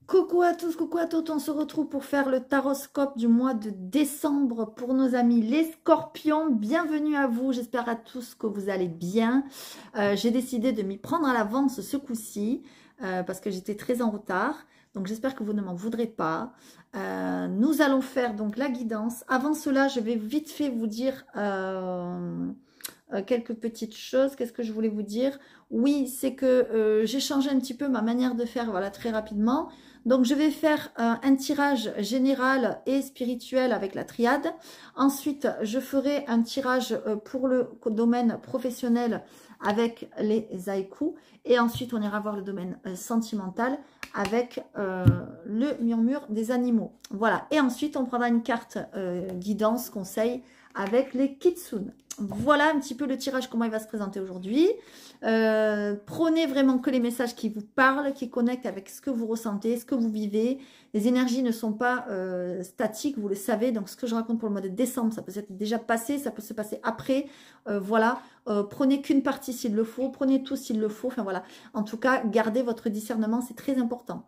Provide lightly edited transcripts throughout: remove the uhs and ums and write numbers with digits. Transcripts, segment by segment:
Coucou à tous, coucou à toutes, on se retrouve pour faire le taroscope du mois de décembre pour nos amis les scorpions. Bienvenue à vous, j'espère à tous que vous allez bien. J'ai décidé de m'y prendre à l'avance ce coup-ci parce que j'étais très en retard. Donc j'espère que vous ne m'en voudrez pas. Nous allons faire donc la guidance. Avant cela, je vais vite fait vous dire quelques petites choses. Qu'est-ce que je voulais vous dire? Oui, c'est que j'ai changé un petit peu ma manière de faire, voilà, très rapidement. Donc, je vais faire un tirage général et spirituel avec la triade. Ensuite, je ferai un tirage pour le domaine professionnel avec les haïkus. Et ensuite, on ira voir le domaine sentimental avec le murmure des animaux. Voilà. Et ensuite, on prendra une carte guidance, conseil avec les kitsune. Voilà un petit peu le tirage, comment il va se présenter aujourd'hui. Prenez vraiment que les messages qui vous parlent, qui connectent avec ce que vous ressentez, ce que vous vivez. Les énergies ne sont pas statiques, vous le savez. Donc, ce que je raconte pour le mois de décembre, ça peut s'être déjà passé, ça peut se passer après. Voilà. Prenez qu'une partie s'il le faut, prenez tout s'il le faut. Enfin, voilà. En tout cas, gardez votre discernement, c'est très important.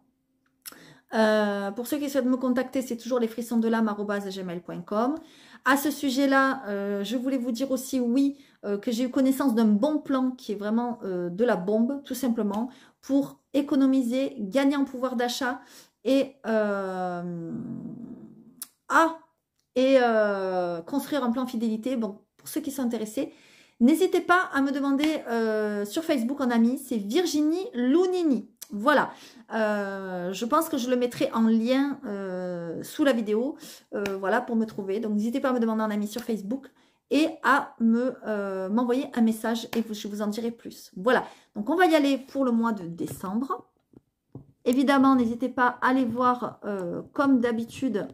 Pour ceux qui souhaitent me contacter, c'est toujours lesfrissonsdelame@gmail.com. À ce sujet-là, je voulais vous dire aussi, oui, que j'ai eu connaissance d'un bon plan qui est vraiment de la bombe, tout simplement, pour économiser, gagner en pouvoir d'achat et, construire un plan fidélité. Bon, pour ceux qui sont intéressés, n'hésitez pas à me demander sur Facebook en ami, c'est Virginie Lounini. Voilà, je pense que je le mettrai en lien sous la vidéo, voilà, pour me trouver. Donc, n'hésitez pas à me demander en ami sur Facebook et à m'envoyer un message et je vous en dirai plus. Voilà, donc on va y aller pour le mois de décembre. Évidemment, n'hésitez pas à aller voir, comme d'habitude,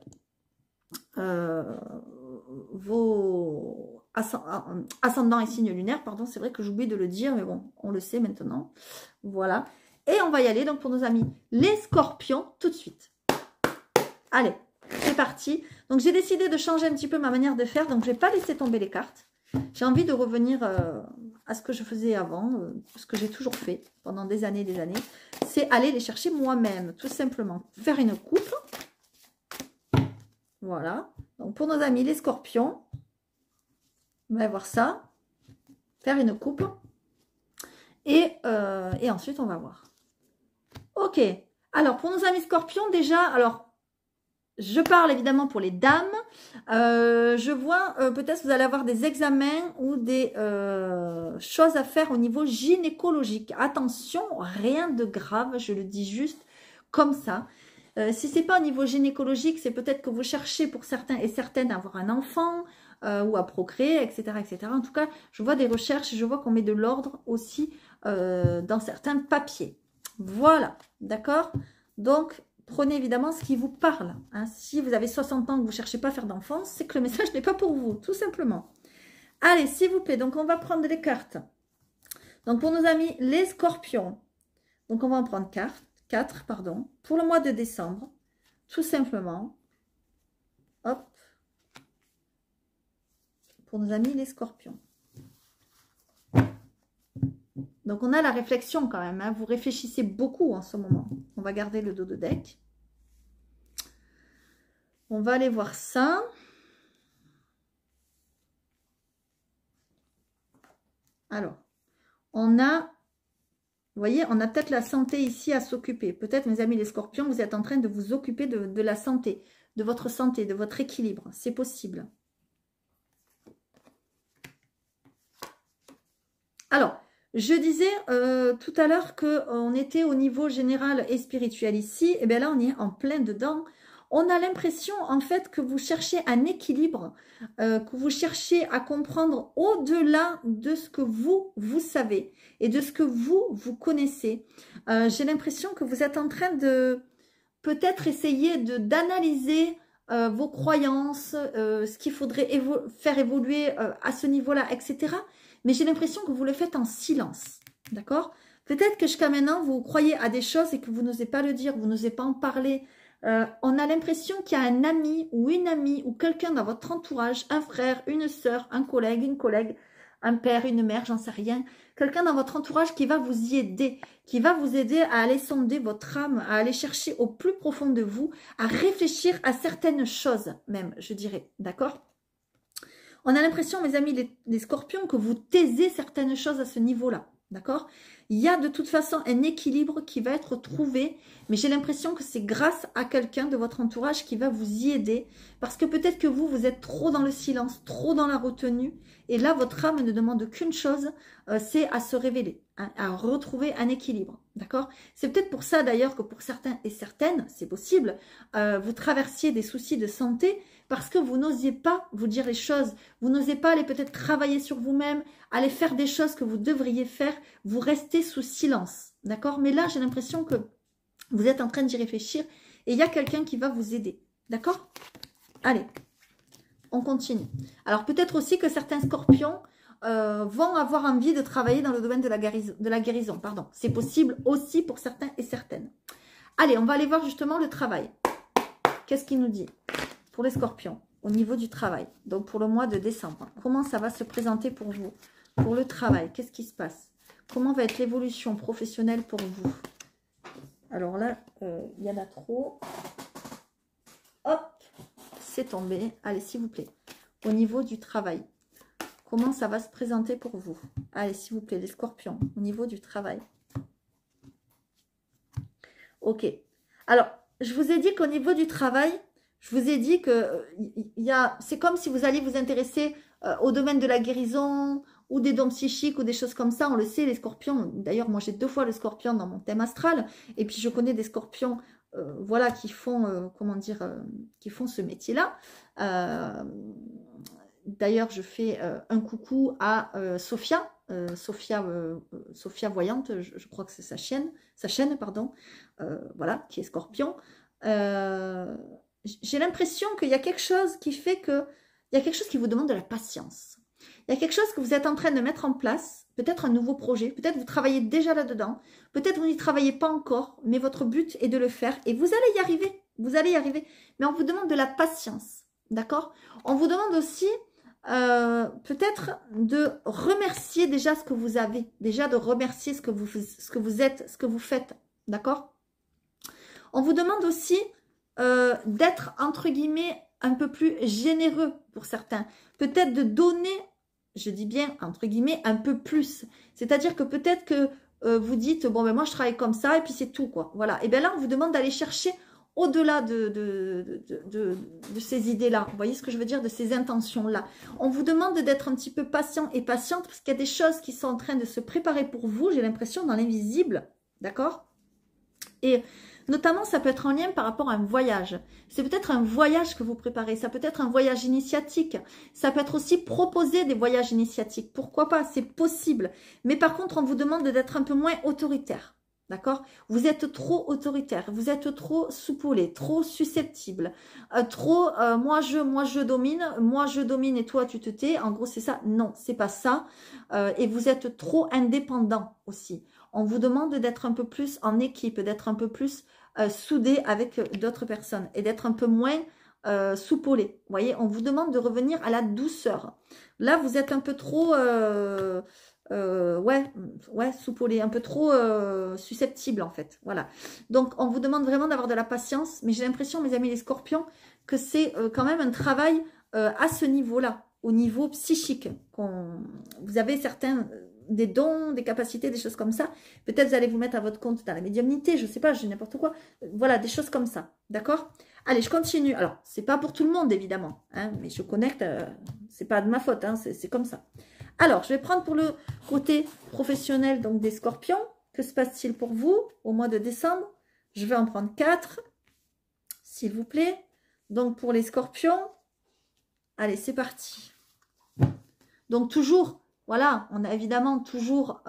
vos ascendants et signes lunaires. Pardon, c'est vrai que j'oublie de le dire, mais bon, on le sait maintenant. Voilà. Et on va y aller donc pour nos amis les scorpions tout de suite. Allez, c'est parti. Donc j'ai décidé de changer un petit peu ma manière de faire. Donc je ne vais pas laisser tomber les cartes. J'ai envie de revenir à ce que je faisais avant, ce que j'ai toujours fait pendant des années et des années. C'est aller les chercher moi-même, tout simplement. Faire une coupe. Voilà. Donc pour nos amis les scorpions, on va voir ça. Faire une coupe. Et ensuite on va voir. Ok, alors pour nos amis scorpions déjà, alors je parle évidemment pour les dames, je vois peut-être vous allez avoir des examens ou des choses à faire au niveau gynécologique. Attention, rien de grave, je le dis juste comme ça. Si ce n'est pas au niveau gynécologique, c'est peut-être que vous cherchez pour certains et certaines à avoir un enfant ou à procréer, etc., etc. En tout cas, je vois des recherches, je vois qu'on met de l'ordre aussi dans certains papiers. Voilà, d'accord? Donc, prenez évidemment ce qui vous parle. Hein. Si vous avez 60 ans et que vous ne cherchez pas à faire d'enfants, c'est que le message n'est pas pour vous, tout simplement. Allez, s'il vous plaît, donc on va prendre les cartes. Donc, pour nos amis, les scorpions. Donc, on va en prendre 4, pardon, pour le mois de décembre, tout simplement. Hop. Pour nos amis, les scorpions. Donc, on a la réflexion quand même. Hein. Vous réfléchissez beaucoup en ce moment. On va garder le dos de deck. On va aller voir ça. Alors, on a, vous voyez, on a peut-être la santé ici à s'occuper. Peut-être, mes amis les scorpions, vous êtes en train de vous occuper de la santé, de votre équilibre. C'est possible. Alors, je disais tout à l'heure qu'on était au niveau général et spirituel ici. Et bien là, on est en plein dedans. On a l'impression, en fait, que vous cherchez un équilibre, que vous cherchez à comprendre au-delà de ce que vous savez et de ce que vous connaissez. J'ai l'impression que vous êtes en train de peut-être essayer d'analyser vos croyances, ce qu'il faudrait faire évoluer à ce niveau-là, etc. Mais j'ai l'impression que vous le faites en silence, d'accord? Peut-être que jusqu'à maintenant, vous croyez à des choses et que vous n'osez pas le dire, vous n'osez pas en parler. On a l'impression qu'il y a un ami ou une amie ou quelqu'un dans votre entourage, un frère, une sœur, un collègue, une collègue, un père, une mère, j'en sais rien. Quelqu'un dans votre entourage qui va vous y aider, qui va vous aider à aller sonder votre âme, à aller chercher au plus profond de vous, à réfléchir à certaines choses même, je dirais, d'accord? On a l'impression, mes amis, les scorpions, que vous taisez certaines choses à ce niveau-là, d'accord? Il y a de toute façon un équilibre qui va être trouvé, mais j'ai l'impression que c'est grâce à quelqu'un de votre entourage qui va vous y aider, parce que peut-être que vous êtes trop dans le silence, trop dans la retenue, et là, votre âme ne demande qu'une chose, c'est à se révéler, à retrouver un équilibre, d'accord? C'est peut-être pour ça d'ailleurs que pour certains et certaines, c'est possible, vous traversiez des soucis de santé, parce que vous n'osiez pas vous dire les choses, vous n'osez pas aller peut-être travailler sur vous-même, aller faire des choses que vous devriez faire, vous restez sous silence, d'accord? Mais là, j'ai l'impression que vous êtes en train d'y réfléchir et il y a quelqu'un qui va vous aider, d'accord? Allez, on continue. Alors, peut-être aussi que certains scorpions vont avoir envie de travailler dans le domaine de la guérison, pardon. C'est possible aussi pour certains et certaines. Allez, on va aller voir justement le travail. Qu'est-ce qu'il nous dit pour les scorpions au niveau du travail? Donc, pour le mois de décembre, comment ça va se présenter pour vous? Pour le travail, qu'est-ce qui se passe? Comment va être l'évolution professionnelle pour vous? Alors là, il y en a trop. Hop, c'est tombé. Allez, s'il vous plaît. Au niveau du travail, comment ça va se présenter pour vous? Allez, s'il vous plaît, les scorpions, au niveau du travail. Ok. Alors, je vous ai dit qu'au niveau du travail, je vous ai dit que c'est comme si vous alliez vous intéresser au domaine de la guérison ou des dons psychiques ou des choses comme ça. On le sait, les scorpions. D'ailleurs, moi, j'ai 2 fois le scorpion dans mon thème astral. Et puis, je connais des scorpions voilà, qui font, comment dire, qui font ce métier-là. D'ailleurs, je fais un coucou à Sophia. Sophia Voyante, je crois que c'est sa chaîne, pardon, voilà, qui est scorpion. J'ai l'impression qu'il y a quelque chose qui fait que, il y a quelque chose qui vous demande de la patience. Il y a quelque chose que vous êtes en train de mettre en place, peut-être un nouveau projet, peut-être vous travaillez déjà là-dedans, peut-être vous n'y travaillez pas encore, mais votre but est de le faire et vous allez y arriver, mais on vous demande de la patience, d'accord? On vous demande aussi peut-être de remercier déjà ce que vous avez, déjà de remercier ce que vous êtes, ce que vous faites, d'accord? On vous demande aussi d'être, entre guillemets, un peu plus généreux pour certains. Peut-être de donner, je dis bien, entre guillemets, un peu plus. C'est-à-dire que peut-être que vous dites, bon, ben moi, je travaille comme ça, et puis c'est tout, quoi. Voilà. Et bien là, on vous demande d'aller chercher au-delà de ces idées-là. Vous voyez ce que je veux dire, de ces intentions-là. On vous demande d'être un petit peu patient et patiente, parce qu'il y a des choses qui sont en train de se préparer pour vous, j'ai l'impression, dans l'invisible. D'accord? Et notamment, ça peut être en lien par rapport à un voyage. C'est peut-être un voyage que vous préparez. Ça peut être un voyage initiatique. Ça peut être aussi proposer des voyages initiatiques. Pourquoi pas? C'est possible. Mais par contre, on vous demande d'être un peu moins autoritaire. D'accord? Vous êtes trop autoritaire. Vous êtes trop soupolé, trop susceptible. Trop, moi je domine et toi tu te tais. En gros, c'est ça. Non, c'est pas ça. Et vous êtes trop indépendant aussi. On vous demande d'être un peu plus en équipe, d'être un peu plus soudé avec d'autres personnes et d'être un peu moins soupolé. Vous voyez, on vous demande de revenir à la douceur. Là, vous êtes un peu trop, soupolé, un peu trop susceptible en fait. Voilà. Donc, on vous demande vraiment d'avoir de la patience, mais j'ai l'impression, mes amis les scorpions, que c'est quand même un travail à ce niveau-là, au niveau psychique. Vous avez certains des dons, des capacités, des choses comme ça. Peut-être vous allez vous mettre à votre compte dans la médiumnité, je sais pas, je dis n'importe quoi. Voilà, des choses comme ça, d'accord? Allez, je continue. Alors, c'est pas pour tout le monde, évidemment, hein, mais je connecte, c'est pas de ma faute, hein, c'est comme ça. Alors, je vais prendre pour le côté professionnel donc des scorpions. Que se passe-t-il pour vous au mois de décembre? Je vais en prendre 4, s'il vous plaît. Donc, pour les scorpions, allez, c'est parti. Donc, toujours... Voilà, on a évidemment toujours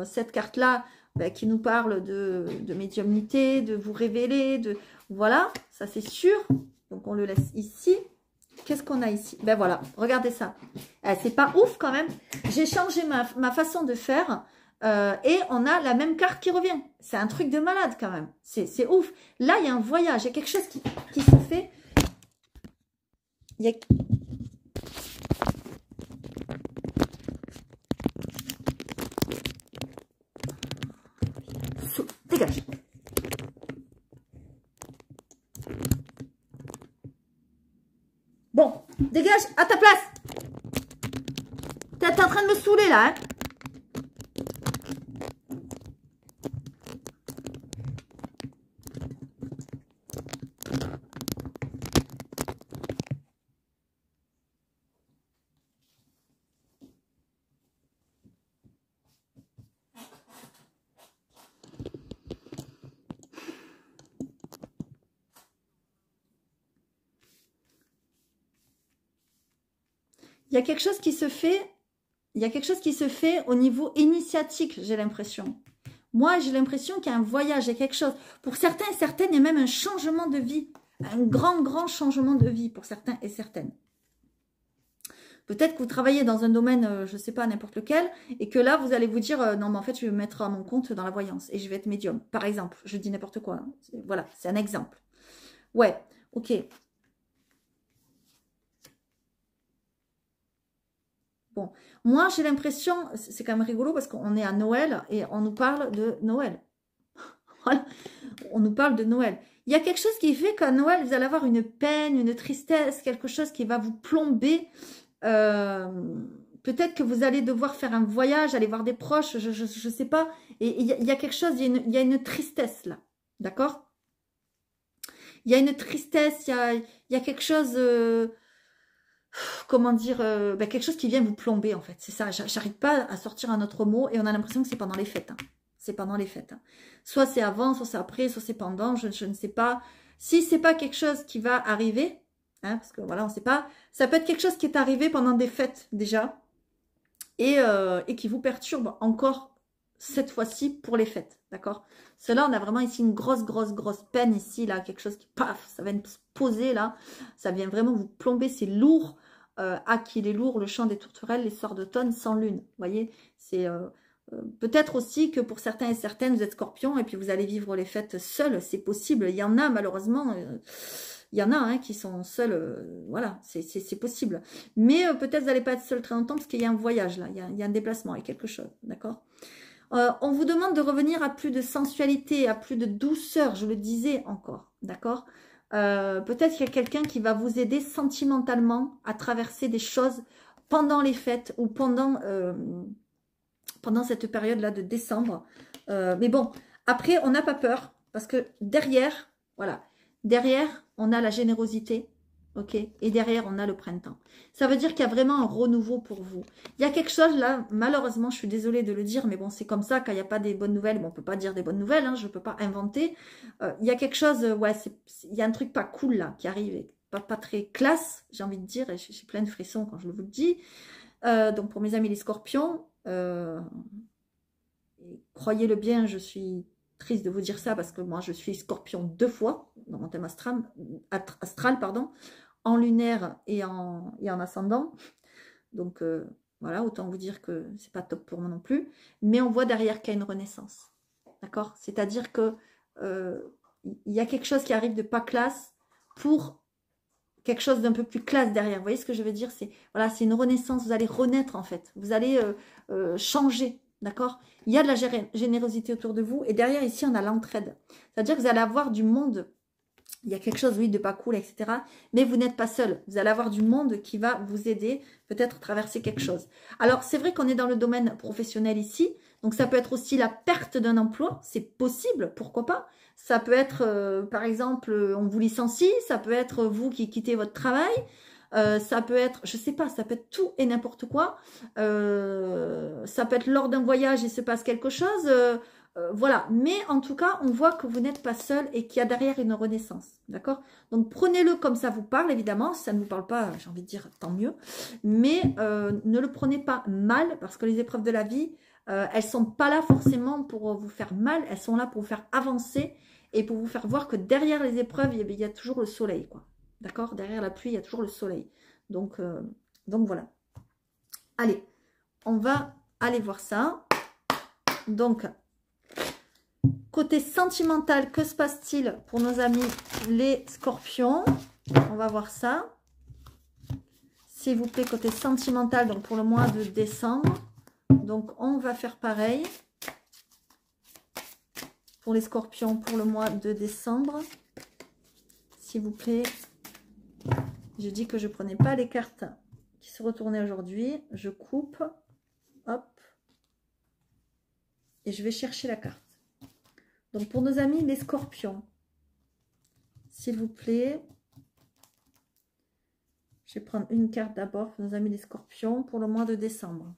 cette carte-là qui nous parle de médiumnité, de vous révéler, de voilà, ça c'est sûr. Donc on le laisse ici. Qu'est-ce qu'on a ici? Ben voilà, regardez ça. C'est pas ouf quand même. J'ai changé ma façon de faire et on a la même carte qui revient. C'est un truc de malade quand même. C'est ouf. Là, il y a un voyage, il y a quelque chose qui se fait. Il y a... Dégage, à ta place. T'es en train de me saouler, là, hein. Il y a quelque chose qui se fait, il y a quelque chose qui se fait au niveau initiatique, j'ai l'impression. Moi, j'ai l'impression qu'il y a un voyage, il y a quelque chose. Pour certains et certaines, il y a même un changement de vie. Un grand changement de vie pour certains et certaines. Peut-être que vous travaillez dans un domaine, je ne sais pas, n'importe lequel, et que là, vous allez vous dire, non, mais en fait, je vais me mettre à mon compte dans la voyance, et je vais être médium, par exemple. Je dis n'importe quoi. Hein. Voilà, c'est un exemple. Ouais, ok. Bon, moi j'ai l'impression, c'est quand même rigolo parce qu'on est à Noël et on nous parle de Noël. Voilà, on nous parle de Noël. Il y a quelque chose qui fait qu'à Noël, vous allez avoir une peine, une tristesse, quelque chose qui va vous plomber. Peut-être que vous allez devoir faire un voyage, aller voir des proches, je sais pas. Et il y a quelque chose, il y a une tristesse là, d'accord? Il y a une tristesse, il y a quelque chose... comment dire, quelque chose qui vient vous plomber en fait, c'est ça, j'arrive pas à sortir un autre mot et on a l'impression que c'est pendant les fêtes, hein. C'est pendant les fêtes, hein. Soit c'est avant, soit c'est après, soit c'est pendant, je ne sais pas, si c'est pas quelque chose qui va arriver, hein, parce que voilà, on sait pas, ça peut être quelque chose qui est arrivé pendant des fêtes déjà, et qui vous perturbe encore cette fois-ci pour les fêtes, d'accord? Cela, on a vraiment ici une grosse peine ici, là, quelque chose qui, paf, ça vient se poser, là, ça vient vraiment vous plomber, c'est lourd, qu'il est lourd, le chant des tourterelles, les soirs d'automne sans lune, vous voyez, c'est peut-être aussi que pour certains et certaines, vous êtes scorpions, et puis vous allez vivre les fêtes seuls, c'est possible, il y en a malheureusement, il y en a hein, qui sont seuls, voilà, c'est possible, mais peut-être vous n'allez pas être seul très longtemps, parce qu'il y a un voyage, là, il y a un déplacement, il y a quelque chose, d'accord? On vous demande de revenir à plus de sensualité, à plus de douceur, je le disais encore, d'accord? Peut-être qu'il y a quelqu'un qui va vous aider sentimentalement à traverser des choses pendant les fêtes ou pendant cette période-là de décembre. Mais bon, après, on n'a pas peur parce que derrière, voilà, derrière, on a la générosité. Ok, et derrière, on a le printemps. Ça veut dire qu'il y a vraiment un renouveau pour vous. Il y a quelque chose là, malheureusement, je suis désolée de le dire, mais bon, c'est comme ça, quand il n'y a pas des bonnes nouvelles, bon, on ne peut pas dire des bonnes nouvelles, hein, je ne peux pas inventer. Il y a quelque chose, ouais, il y a un truc pas cool là, qui arrive, pas très classe, j'ai envie de dire, et j'ai plein de frissons quand je vous le dis. Donc, pour mes amis les scorpions, croyez-le bien, je suis triste de vous dire ça, parce que moi, je suis scorpion 2 fois, dans mon thème astral, pardon, en lunaire et en ascendant. Donc, voilà, autant vous dire que c'est pas top pour moi non plus. Mais on voit derrière qu'il y a une renaissance. D'accord? C'est-à-dire que il y a quelque chose qui arrive de pas classe pour quelque chose d'un peu plus classe derrière. Vous voyez ce que je veux dire? C'est voilà, c'est une renaissance. Vous allez renaître en fait. Vous allez changer. D'accord? Il y a de la générosité autour de vous. Et derrière, ici, on a l'entraide. C'est-à-dire que vous allez avoir du monde. Il y a quelque chose, oui, de pas cool, etc. Mais vous n'êtes pas seul. Vous allez avoir du monde qui va vous aider, peut-être traverser quelque chose. Alors, c'est vrai qu'on est dans le domaine professionnel ici. Donc, ça peut être aussi la perte d'un emploi. C'est possible, pourquoi pas. Ça peut être, par exemple, on vous licencie. Ça peut être vous qui quittez votre travail. Ça peut être, je sais pas, ça peut être tout et n'importe quoi. Ça peut être lors d'un voyage, il se passe quelque chose. Voilà, mais en tout cas, on voit que vous n'êtes pas seul et qu'il y a derrière une renaissance, d'accord? Donc, prenez-le comme ça vous parle, évidemment. Si ça ne vous parle pas, j'ai envie de dire, tant mieux. Mais ne le prenez pas mal, parce que les épreuves de la vie, elles sont pas là forcément pour vous faire mal, elles sont là pour vous faire avancer et pour vous faire voir que derrière les épreuves, il y a toujours le soleil, quoi. D'accord? Derrière la pluie, il y a toujours le soleil. Donc voilà. Allez, on va aller voir ça. Donc, côté sentimental, que se passe-t-il pour nos amis les scorpions? On va voir ça. S'il vous plaît, côté sentimental, donc pour le mois de décembre. Donc, on va faire pareil. Pour les scorpions, pour le mois de décembre. S'il vous plaît. Je dis que je ne prenais pas les cartes qui se retournaient aujourd'hui. Je coupe. Hop. Et je vais chercher la carte. Donc, pour nos amis, les scorpions. S'il vous plaît. Je vais prendre une carte d'abord pour nos amis les scorpions pour le mois de décembre.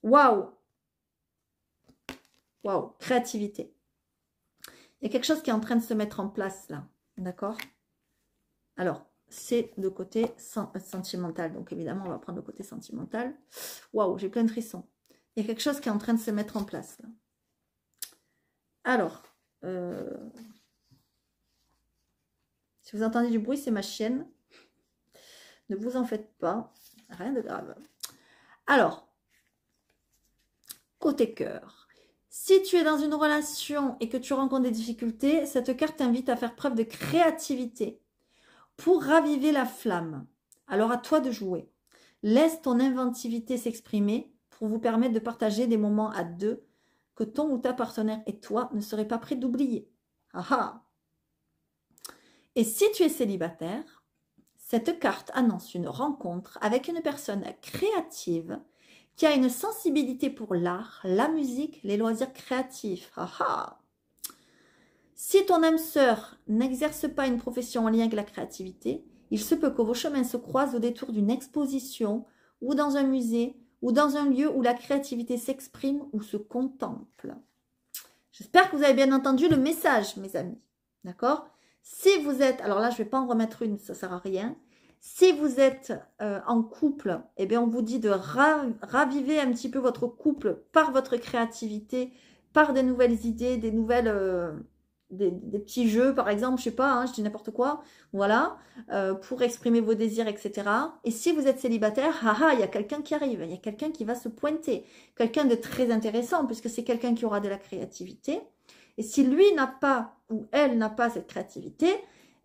Waouh! Waouh! Créativité. Il y a quelque chose qui est en train de se mettre en place là. D'accord? Alors, c'est le côté sentimental. Donc, évidemment, on va prendre le côté sentimental. Waouh! J'ai plein de frissons. Il y a quelque chose qui est en train de se mettre en place là. Alors, si vous entendez du bruit, c'est ma chienne. Ne vous en faites pas. Rien de grave. Alors, côté cœur. Si tu es dans une relation et que tu rencontres des difficultés, cette carte t'invite à faire preuve de créativité pour raviver la flamme. Alors, à toi de jouer. Laisse ton inventivité s'exprimer pour vous permettre de partager des moments à deux que ton ou ta partenaire et toi ne serez pas prêts d'oublier. Ah ah. Et si tu es célibataire, cette carte annonce une rencontre avec une personne créative qui a une sensibilité pour l'art, la musique, les loisirs créatifs. Ah ah. Si ton âme sœur n'exerce pas une profession en lien avec la créativité, il se peut que vos chemins se croisent au détour d'une exposition ou dans un musée ou dans un lieu où la créativité s'exprime ou se contemple. J'espère que vous avez bien entendu le message, mes amis. D'accord? Si vous êtes, alors là, je ne vais pas en remettre une, ça ne sert à rien. Si vous êtes en couple, eh bien, on vous dit de raviver un petit peu votre couple par votre créativité, par des nouvelles idées, des nouvelles, des petits jeux, par exemple, je ne sais pas, hein, je dis n'importe quoi, voilà, pour exprimer vos désirs, etc. Et si vous êtes célibataire, il y a quelqu'un qui arrive, il y a quelqu'un qui va se pointer, quelqu'un de très intéressant, puisque c'est quelqu'un qui aura de la créativité. Et si lui n'a pas, ou elle n'a pas cette créativité,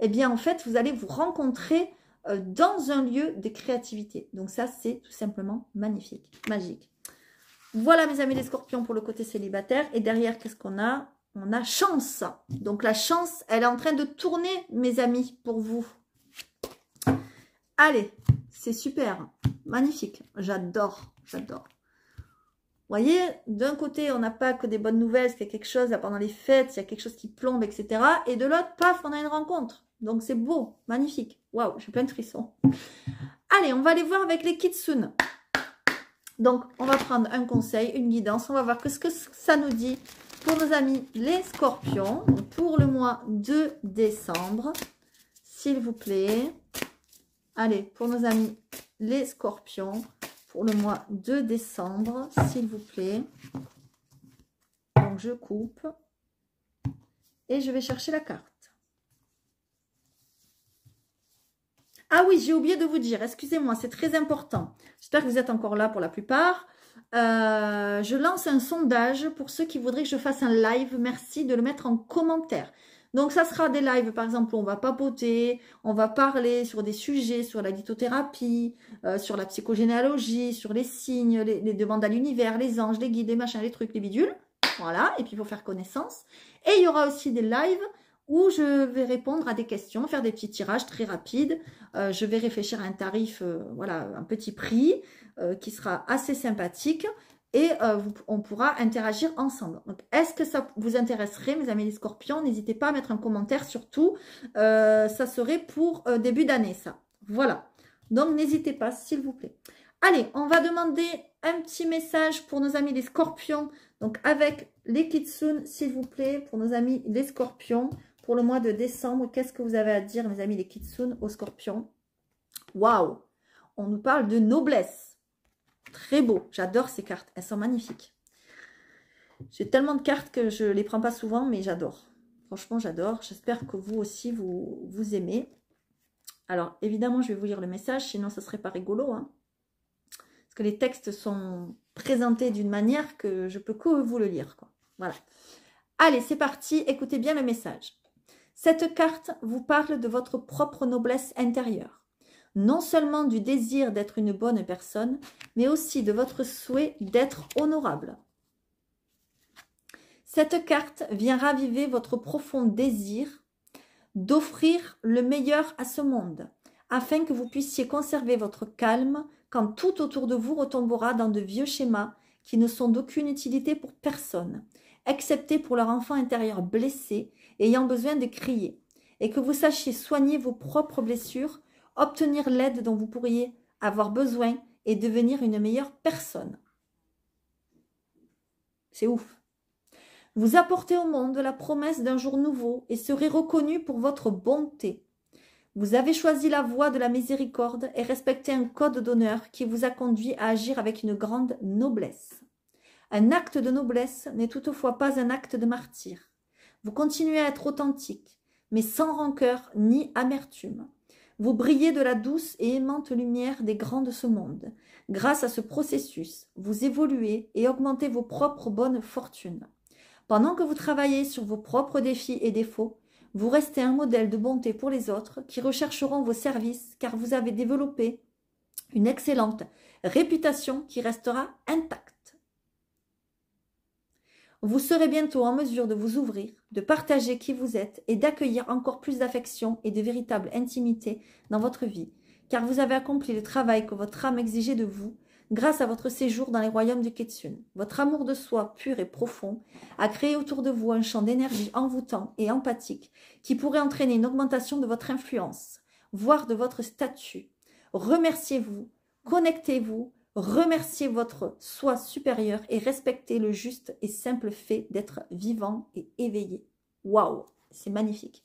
eh bien, en fait, vous allez vous rencontrer dans un lieu de créativité. Donc ça, c'est tout simplement magnifique, magique. Voilà, mes amis les scorpions, pour le côté célibataire. Et derrière, qu'est-ce qu'on a? On a chance. Donc la chance, elle est en train de tourner, mes amis, pour vous. Allez, c'est super. Magnifique. J'adore, j'adore. Vous voyez, d'un côté, on n'a pas que des bonnes nouvelles, qu'il y a quelque chose là, pendant les fêtes, il y a quelque chose qui plombe, etc. Et de l'autre, paf, on a une rencontre. Donc c'est beau, magnifique. Waouh, j'ai plein de frissons. Allez, on va aller voir avec les kitsune. Donc, on va prendre un conseil, une guidance. On va voir ce que ça nous dit pour nos amis les scorpions. Donc, pour le mois de décembre, s'il vous plaît. Allez, pour nos amis les scorpions, pour le mois de décembre, s'il vous plaît. Donc, je coupe. Et je vais chercher la carte. Ah oui, j'ai oublié de vous dire, excusez-moi, c'est très important. J'espère que vous êtes encore là pour la plupart. Je lance un sondage pour ceux qui voudraient que je fasse un live. Merci de le mettre en commentaire. Donc, ça sera des lives, par exemple, où on va papoter, on va parler sur des sujets, sur la lithothérapie, sur la psychogénéalogie, sur les signes, les demandes à l'univers, les anges, les guides, les machins, les trucs, les bidules. Voilà, et puis il faut faire connaissance. Et il y aura aussi des lives où je vais répondre à des questions, faire des petits tirages très rapides. Je vais réfléchir à un tarif, voilà, un petit prix qui sera assez sympathique et on pourra interagir ensemble. Donc, est-ce que ça vous intéresserait, mes amis les scorpions? N'hésitez pas à mettre un commentaire, surtout. Ça serait pour début d'année, ça. Voilà. Donc, n'hésitez pas, s'il vous plaît. Allez, on va demander un petit message pour nos amis les scorpions. Donc, avec les kitsune, s'il vous plaît, pour nos amis les scorpions. Pour le mois de décembre, qu'est-ce que vous avez à dire, mes amis les kitsune, aux scorpions? Waouh! On nous parle de noblesse. Très beau. J'adore ces cartes. Elles sont magnifiques. J'ai tellement de cartes que je ne les prends pas souvent, mais j'adore. Franchement, j'adore. J'espère que vous aussi, vous aimez. Alors, évidemment, je vais vous lire le message, sinon ce ne serait pas rigolo. Hein. Parce que les textes sont présentés d'une manière que je peux que vous le lire. Quoi. Voilà. Allez, c'est parti. Écoutez bien le message. Cette carte vous parle de votre propre noblesse intérieure. Non seulement du désir d'être une bonne personne, mais aussi de votre souhait d'être honorable. Cette carte vient raviver votre profond désir d'offrir le meilleur à ce monde, afin que vous puissiez conserver votre calme quand tout autour de vous retombera dans de vieux schémas qui ne sont d'aucune utilité pour personne, excepté pour leur enfant intérieur blessé, ayant besoin de crier, et que vous sachiez soigner vos propres blessures, obtenir l'aide dont vous pourriez avoir besoin et devenir une meilleure personne. C'est ouf. Vous apportez au monde la promesse d'un jour nouveau et serez reconnu pour votre bonté. Vous avez choisi la voie de la miséricorde et respecté un code d'honneur qui vous a conduit à agir avec une grande noblesse. Un acte de noblesse n'est toutefois pas un acte de martyr. Vous continuez à être authentique, mais sans rancœur ni amertume. Vous brillez de la douce et aimante lumière des grands de ce monde. Grâce à ce processus, vous évoluez et augmentez vos propres bonnes fortunes. Pendant que vous travaillez sur vos propres défis et défauts, vous restez un modèle de bonté pour les autres qui rechercheront vos services car vous avez développé une excellente réputation qui restera intacte. Vous serez bientôt en mesure de vous ouvrir, de partager qui vous êtes et d'accueillir encore plus d'affection et de véritable intimité dans votre vie, car vous avez accompli le travail que votre âme exigeait de vous grâce à votre séjour dans les royaumes du Ketsun. Votre amour de soi pur et profond a créé autour de vous un champ d'énergie envoûtant et empathique qui pourrait entraîner une augmentation de votre influence, voire de votre statut. Remerciez-vous, connectez-vous, remerciez votre soi supérieur et respectez le juste et simple fait d'être vivant et éveillé. Waouh, c'est magnifique.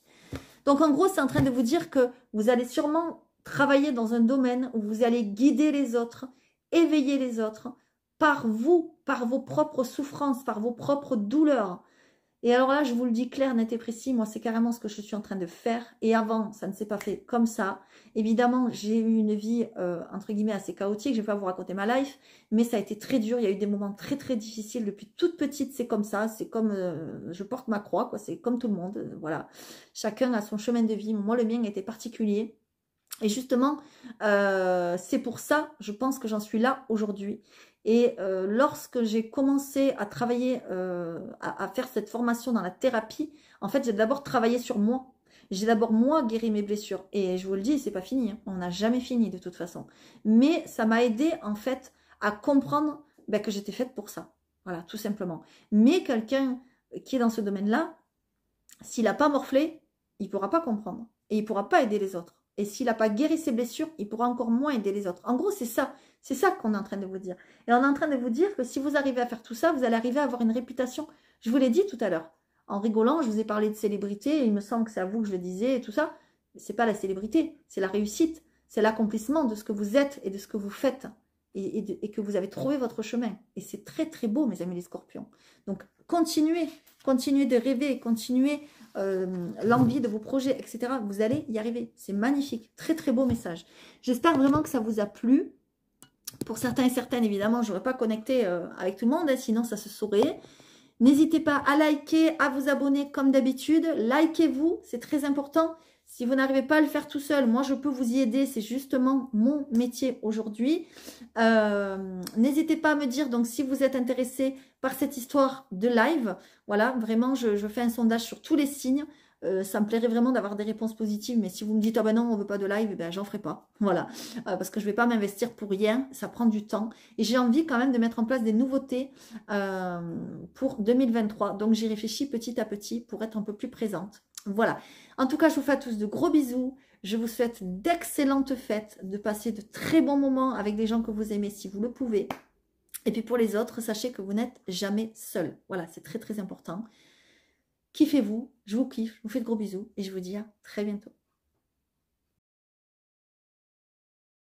Donc en gros, c'est en train de vous dire que vous allez sûrement travailler dans un domaine où vous allez guider les autres, éveiller les autres par vous, par vos propres souffrances, par vos propres douleurs. Et alors là, je vous le dis clair, net et précis, moi c'est carrément ce que je suis en train de faire. Et avant, ça ne s'est pas fait comme ça. Évidemment, j'ai eu une vie, entre guillemets, assez chaotique. Je ne vais pas vous raconter ma life, mais ça a été très dur. Il y a eu des moments très très difficiles. Depuis toute petite, c'est comme ça. C'est comme, je porte ma croix, quoi. C'est comme tout le monde, voilà. Chacun a son chemin de vie. Moi, le mien était particulier. Et justement, c'est pour ça, je pense que j'en suis là aujourd'hui. Et lorsque j'ai commencé à travailler, à faire cette formation dans la thérapie, en fait, j'ai d'abord travaillé sur moi. J'ai d'abord, moi, guéri mes blessures. Et je vous le dis, c'est pas fini. Hein. On n'a jamais fini de toute façon. Mais ça m'a aidé, en fait, à comprendre que j'étais faite pour ça. Voilà, tout simplement. Mais quelqu'un qui est dans ce domaine-là, s'il n'a pas morflé, il ne pourra pas comprendre. Et il ne pourra pas aider les autres. Et s'il n'a pas guéri ses blessures, il pourra encore moins aider les autres. En gros, c'est ça. C'est ça qu'on est en train de vous dire. Et on est en train de vous dire que si vous arrivez à faire tout ça, vous allez arriver à avoir une réputation. Je vous l'ai dit tout à l'heure. En rigolant, je vous ai parlé de célébrité. Et il me semble que c'est à vous que je le disais et tout ça. C'est pas la célébrité, c'est la réussite. C'est l'accomplissement de ce que vous êtes et de ce que vous faites. Et que vous avez trouvé votre chemin. Et c'est très très beau, mes amis les scorpions. Donc, continuez de rêver, continuez l'envie de vos projets, etc. Vous allez y arriver. C'est magnifique. Très très beau message. J'espère vraiment que ça vous a plu. Pour certains et certaines, évidemment, je n'aurais pas connecté avec tout le monde, hein, sinon ça se saurait. N'hésitez pas à liker, à vous abonner comme d'habitude. Likez-vous, c'est très important. Si vous n'arrivez pas à le faire tout seul, moi je peux vous y aider. C'est justement mon métier aujourd'hui. N'hésitez pas à me dire donc si vous êtes intéressé par cette histoire de live. Voilà, vraiment, je fais un sondage sur tous les signes. Ça me plairait vraiment d'avoir des réponses positives, mais si vous me dites ah ben non on veut pas de live, ben j'en ferai pas, voilà, parce que je vais pas m'investir pour rien, ça prend du temps et j'ai envie quand même de mettre en place des nouveautés pour 2023, donc j'y réfléchis petit à petit pour être un peu plus présente. Voilà, en tout cas je vous fais à tous de gros bisous, je vous souhaite d'excellentes fêtes, de passer de très bons moments avec des gens que vous aimez si vous le pouvez, et puis pour les autres, sachez que vous n'êtes jamais seul, voilà, c'est très très important. Kiffez-vous, je vous kiffe, je vous fais de gros bisous et je vous dis à très bientôt.